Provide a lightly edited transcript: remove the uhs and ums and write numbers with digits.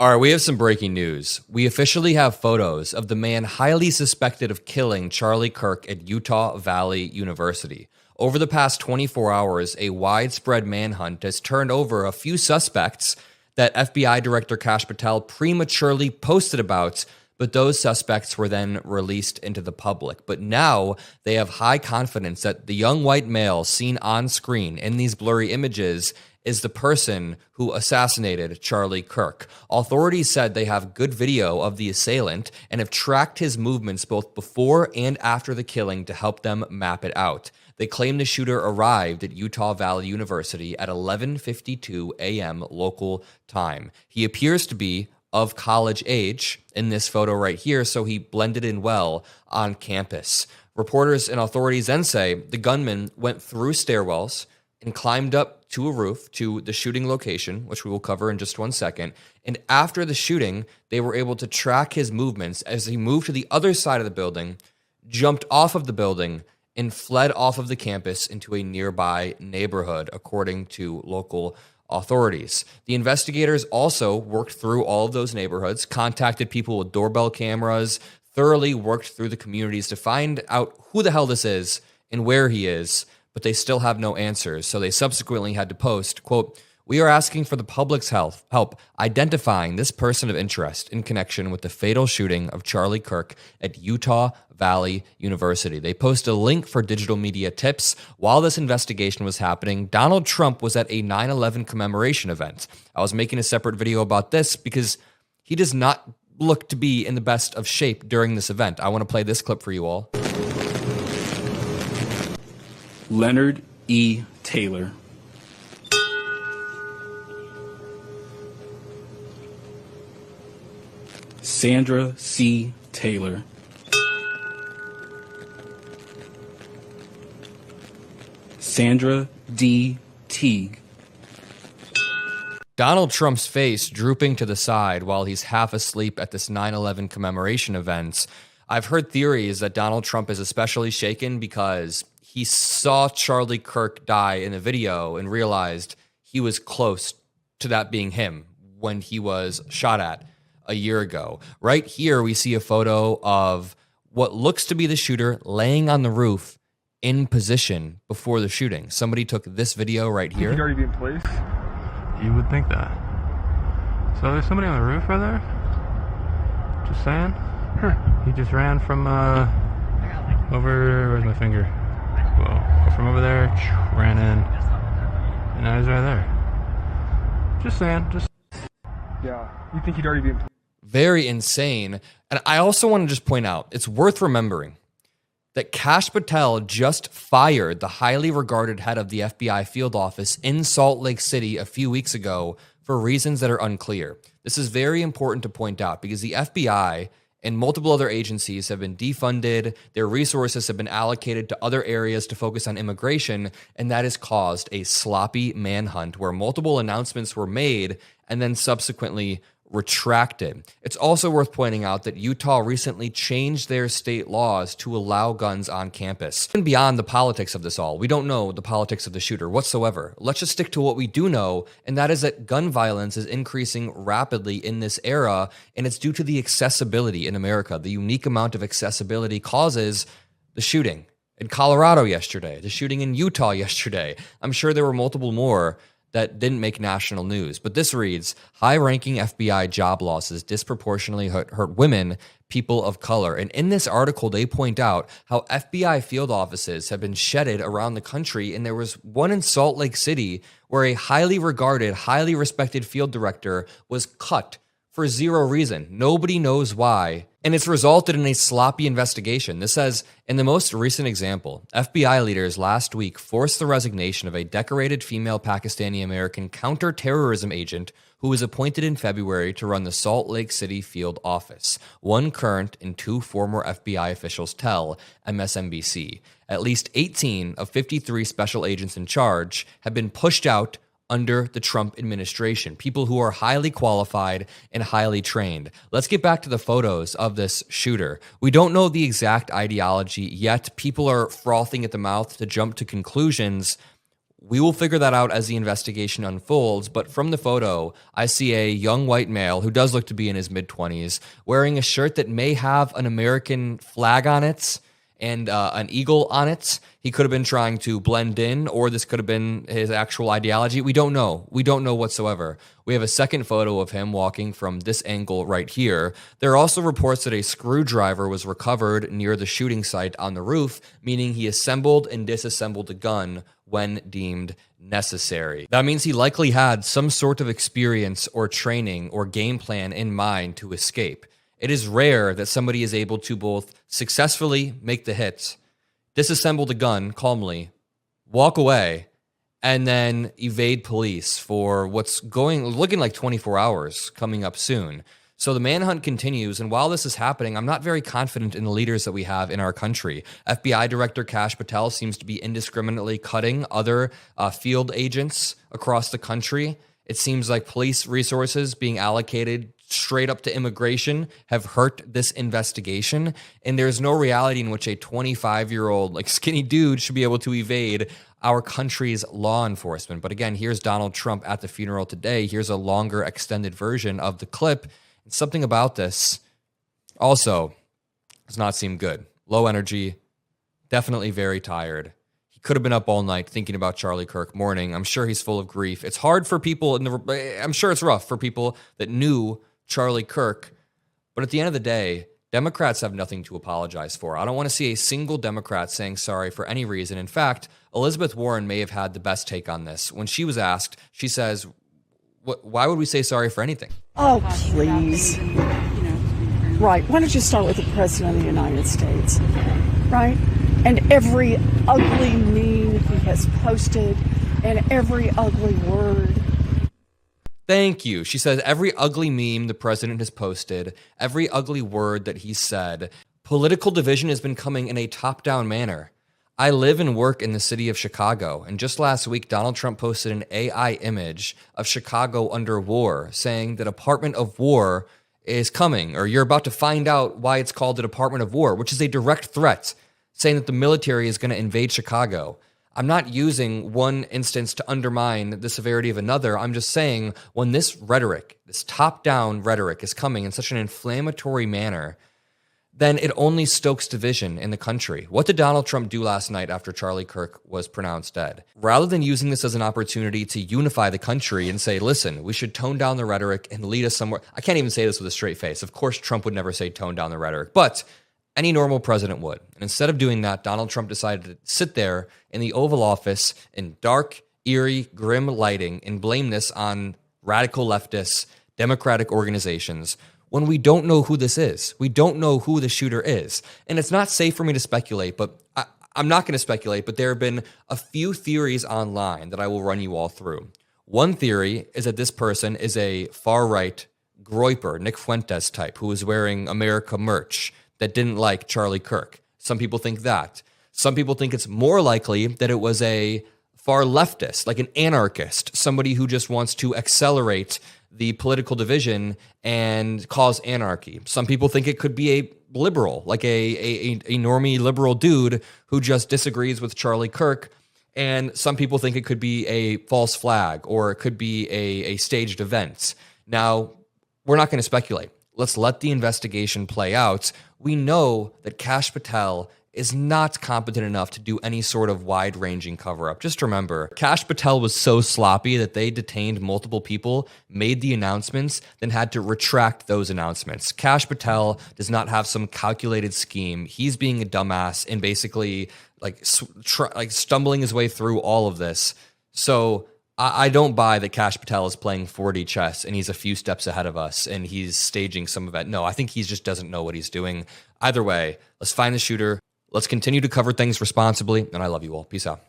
All right, we have some breaking news. We officially have photos of the man highly suspected of killing Charlie Kirk at Utah Valley University. Over the past 24 hours, a widespread manhunt has turned over a few suspects that FBI Director Kash Patel prematurely posted about, but those suspects were then released into the public. But now they have high confidence that the young white male seen on screen in these blurry images is the person who assassinated Charlie Kirk. Authorities said they have good video of the assailant and have tracked his movements both before and after the killing to help them map it out. They claim the shooter arrived at Utah Valley University at 11:52 a.m. local time. He appears to be of college age in this photo right here, so he blended in well on campus. Reporters and authorities then say the gunman went through stairwells and climbed up to a roof to the shooting location, which we will cover in just 1 second. And after the shooting, they were able to track his movements as he moved to the other side of the building, jumped off of the building, and fled off of the campus into a nearby neighborhood, according to local authorities. The investigators also worked through all of those neighborhoods, contacted people with doorbell cameras, thoroughly worked through the communities to find out who the hell this is and where he is, but they still have no answers. So they subsequently had to post, quote, "We are asking for the public's help identifying this person of interest in connection with the fatal shooting of Charlie Kirk at Utah Valley University." They posted a link for digital media tips. While this investigation was happening, Donald Trump was at a 9/11 commemoration event. I was making a separate video about this because he does not look to be in the best of shape during this event. I want to play this clip for you all. Leonard E. Taylor. Sandra C. Taylor. Sandra D. Teague. Donald Trump's face drooping to the side while he's half asleep at this 9/11 commemoration event. I've heard theories that Donald Trump is especially shaken because he saw Charlie Kirk die in the video and realized he was close to that being him when he was shot at a year ago. Right here, we see a photo of what looks to be the shooter laying on the roof in position before the shooting. Somebody took this video right here. He'd already be in place? You would think that. So there's somebody on the roof right there? Just saying. He just ran from over, where's my finger? Well, from over there, ran in, and now he's right there. Just saying. Yeah, you think he'd already be in place? Very insane. And I also want to just point out, it's worth remembering that Kash Patel just fired the highly regarded head of the FBI field office in Salt Lake City a few weeks ago for reasons that are unclear. This is very important to point out because the FBI and multiple other agencies have been defunded, their resources have been allocated to other areas to focus on immigration, and that has caused a sloppy manhunt where multiple announcements were made and then subsequently retracted. It's also worth pointing out that Utah recently changed their state laws to allow guns on campus. Even beyond the politics of this all, we don't know the politics of the shooter whatsoever. Let's just stick to what we do know, and that is that gun violence is increasing rapidly in this era, and it's due to the accessibility in America. The unique amount of accessibility causes the shooting in Colorado yesterday, the shooting in Utah yesterday. I'm sure there were multiple more that didn't make national news. But this reads, high-ranking FBI job losses disproportionately hurt women, people of color. And in this article, they point out how FBI field offices have been shedded around the country. And there was one in Salt Lake City where a highly regarded, highly respected field director was cut for zero reason. Nobody knows why. And it's resulted in a sloppy investigation. This says, in the most recent example, FBI leaders last week forced the resignation of a decorated female Pakistani-American counterterrorism agent who was appointed in February to run the Salt Lake City field office. One current and two former FBI officials tell MSNBC. At least 18 of 53 special agents in charge have been pushed out under the Trump administration, people who are highly qualified and highly trained. Let's get back to the photos of this shooter. We don't know the exact ideology yet. People are frothing at the mouth to jump to conclusions. We will figure that out as the investigation unfolds, but from the photo, I see a young white male who does look to be in his mid-20s wearing a shirt that may have an American flag on it and an eagle on it. He could have been trying to blend in, or this could have been his actual ideology. We don't know. We don't know whatsoever. We have a second photo of him walking from this angle right here. There are also reports that a screwdriver was recovered near the shooting site on the roof, meaning he assembled and disassembled a gun when deemed necessary. That means he likely had some sort of experience or training or game plan in mind to escape. It is rare that somebody is able to both successfully make the hit, disassemble the gun calmly, walk away, and then evade police for looking like 24 hours coming up soon. So the manhunt continues, and while this is happening, I'm not very confident in the leaders that we have in our country. FBI Director Kash Patel seems to be indiscriminately cutting other field agents across the country. It seems like police resources being allocated straight up to immigration have hurt this investigation, and there's no reality in which a 25-year-old skinny dude should be able to evade our country's law enforcement. But again, here's Donald Trump at the funeral today. Here's a longer extended version of the clip. And something about this also does not seem good. Low energy, definitely very tired. He could have been up all night thinking about Charlie Kirk mourning. I'm sure he's full of grief. It's hard for people I'm sure it's rough for people that knew Charlie Kirk, but at the end of the day, Democrats have nothing to apologize for. I don't want to see a single Democrat saying sorry for any reason. In fact, Elizabeth Warren may have had the best take on this. When she was asked, she says, why would we say sorry for anything? Oh, please. Right. Why don't you start with the President of the United States? Right? And every ugly meme he has posted and every ugly word. Thank you. She says every ugly meme the president has posted, every ugly word that he said. Political division has been coming in a top-down manner. I live and work in the city of Chicago, and just last week, Donald Trump posted an AI image of Chicago under war, saying the Department of War is coming, or you're about to find out why it's called the Department of War, which is a direct threat, saying that the military is going to invade Chicago. I'm not using one instance to undermine the severity of another. I'm just saying when this rhetoric, this top-down rhetoric is coming in such an inflammatory manner, then it only stokes division in the country. What did Donald Trump do last night after Charlie Kirk was pronounced dead? Rather than using this as an opportunity to unify the country and say, listen, we should tone down the rhetoric and lead us somewhere. I can't even say this with a straight face. Of course, Trump would never say tone down the rhetoric, but any normal president would. And instead of doing that, Donald Trump decided to sit there in the Oval Office in dark, eerie, grim lighting and blame this on radical leftists, Democratic organizations, when we don't know who this is. We don't know who the shooter is. And it's not safe for me to speculate, but I'm not going to speculate, but there have been a few theories online that I will run you all through. One theory is that this person is a far-right groyper, Nick Fuentes type, who is wearing America merch that didn't like Charlie Kirk. Some people think that. Some people think it's more likely that it was a far leftist, like an anarchist, somebody who just wants to accelerate the political division and cause anarchy. Some people think it could be a liberal, like a normie liberal dude who just disagrees with Charlie Kirk. And some people think it could be a false flag or it could be a staged event. Now, we're not going to speculate. Let's let the investigation play out. We know that Kash Patel is not competent enough to do any sort of wide-ranging cover-up. Just remember, Kash Patel was so sloppy that they detained multiple people, made the announcements, then had to retract those announcements. Kash Patel does not have some calculated scheme. He's being a dumbass and basically stumbling his way through all of this. So I don't buy that Kash Patel is playing 4D chess and he's a few steps ahead of us and he's staging some of it. No, I think he just doesn't know what he's doing. Either way, let's find the shooter. Let's continue to cover things responsibly, and I love you all. Peace out.